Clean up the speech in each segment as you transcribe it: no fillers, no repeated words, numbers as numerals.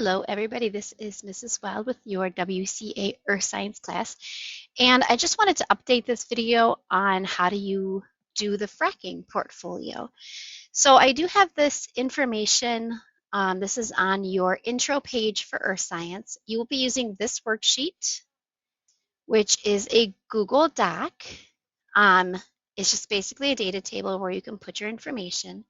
Hello, everybody. This is Mrs. Wild with your WCA Earth Science class. And I just wanted to update this video on how do you do the fracking portfolio. So I do have this information. This is on your intro page for Earth Science. You will be using this worksheet, which is a Google Doc. It's just basically a data table where you can put your information.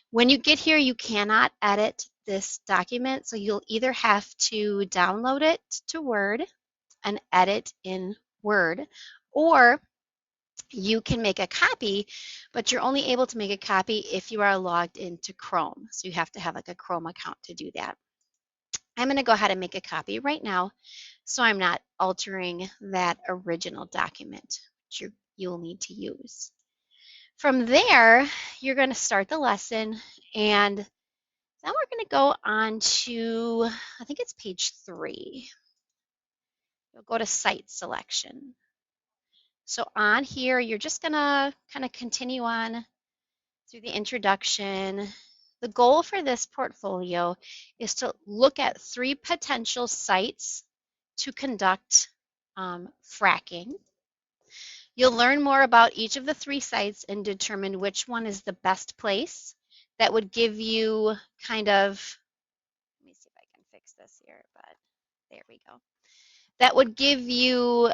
When you get here, you cannot edit this document, so you'll either have to download it to Word and edit in Word, or you can make a copy, but you're only able to make a copy if you are logged into Chrome. So you have to have like a Chrome account to do that. I'm going to go ahead and make a copy right now, so I'm not altering that original document, which you'll need to use. From there, you're going to start the lesson, and then we're going to go on to, I think it's page 3. You'll go to site selection. So on here, you're just going to kind of continue on through the introduction. The goal for this portfolio is to look at 3 potential sites to conduct fracking. You'll learn more about each of the 3 sites and determine which one is the best place. That would give you kind of, let me see if I can fix this here, but there we go. That would give you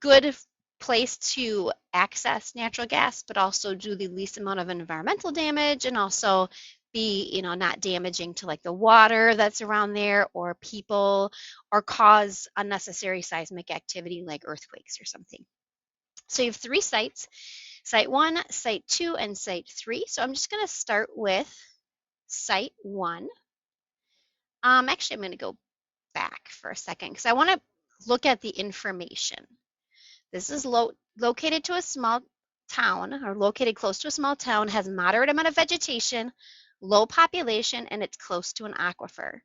good place to access natural gas, but also do the least amount of environmental damage and also be, not damaging to like the water that's around there or people or cause unnecessary seismic activity like earthquakes or something. So you have 3 sites, Site 1, Site 2, and Site 3. So I'm just going to start with Site 1. Actually, I'm going to go back for a second because I want to look at the information. This is located to a small town, or located close to a small town, has moderate amount of vegetation, low population, and it's close to an aquifer.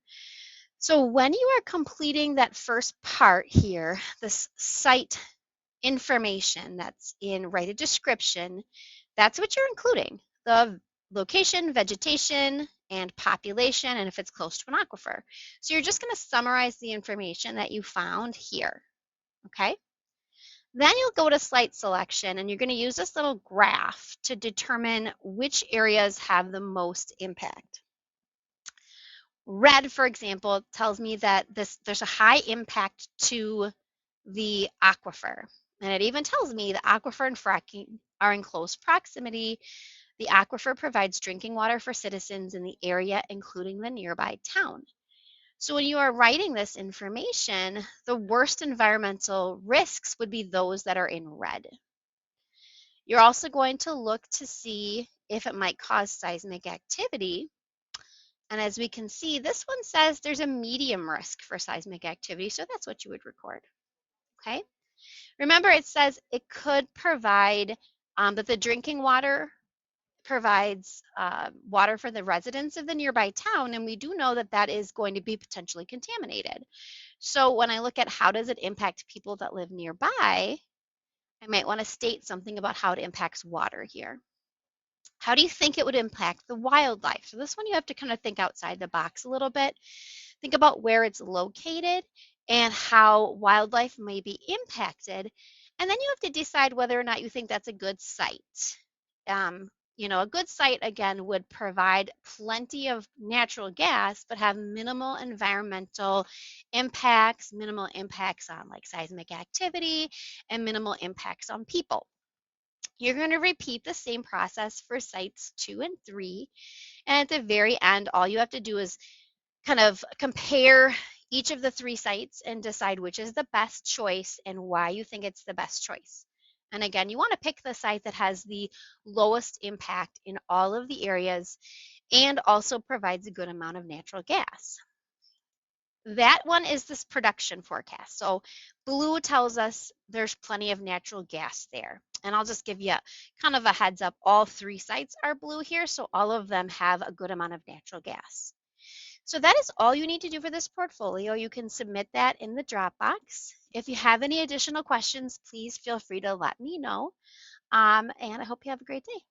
So when you are completing that first part here, this site information that's in write a description, that's what you're including. The location, vegetation, and population, and if it's close to an aquifer. So you're just going to summarize the information that you found here, okay? Then you'll go to site selection, and you're going to use this little graph to determine which areas have the most impact. Red, for example, tells me that there's a high impact to the aquifer. And it even tells me the aquifer and fracking are in close proximity. The aquifer provides drinking water for citizens in the area, including the nearby town. So when you are writing this information, the worst environmental risks would be those that are in red. You're also going to look to see if it might cause seismic activity. And as we can see, this one says there's a medium risk for seismic activity, so that's what you would record, okay? Remember, it says it could provide that the drinking water provides water for the residents of the nearby town, and we do know that that is going to be potentially contaminated. So when I look at how does it impact people that live nearby, I might want to state something about how it impacts water here. How do you think it would impact the wildlife? So this one you have to kind of think outside the box a little bit. Think about where it's located and how wildlife may be impacted. And then you have to decide whether or not you think that's a good site. A good site, again, would provide plenty of natural gas, but have minimal environmental impacts, minimal impacts on like seismic activity, and minimal impacts on people. You're going to repeat the same process for sites 2 and 3. And at the very end, all you have to do is kind of compare each of the 3 sites and decide which is the best choice and why you think it's the best choice. And again, you want to pick the site that has the lowest impact in all of the areas and also provides a good amount of natural gas. That one is this production forecast. So blue tells us there's plenty of natural gas there. And I'll just give you kind of a heads up. All 3 sites are blue here, so all of them have a good amount of natural gas. So that is all you need to do for this portfolio. You can submit that in the Dropbox. If you have any additional questions, please feel free to let me know. And I hope you have a great day.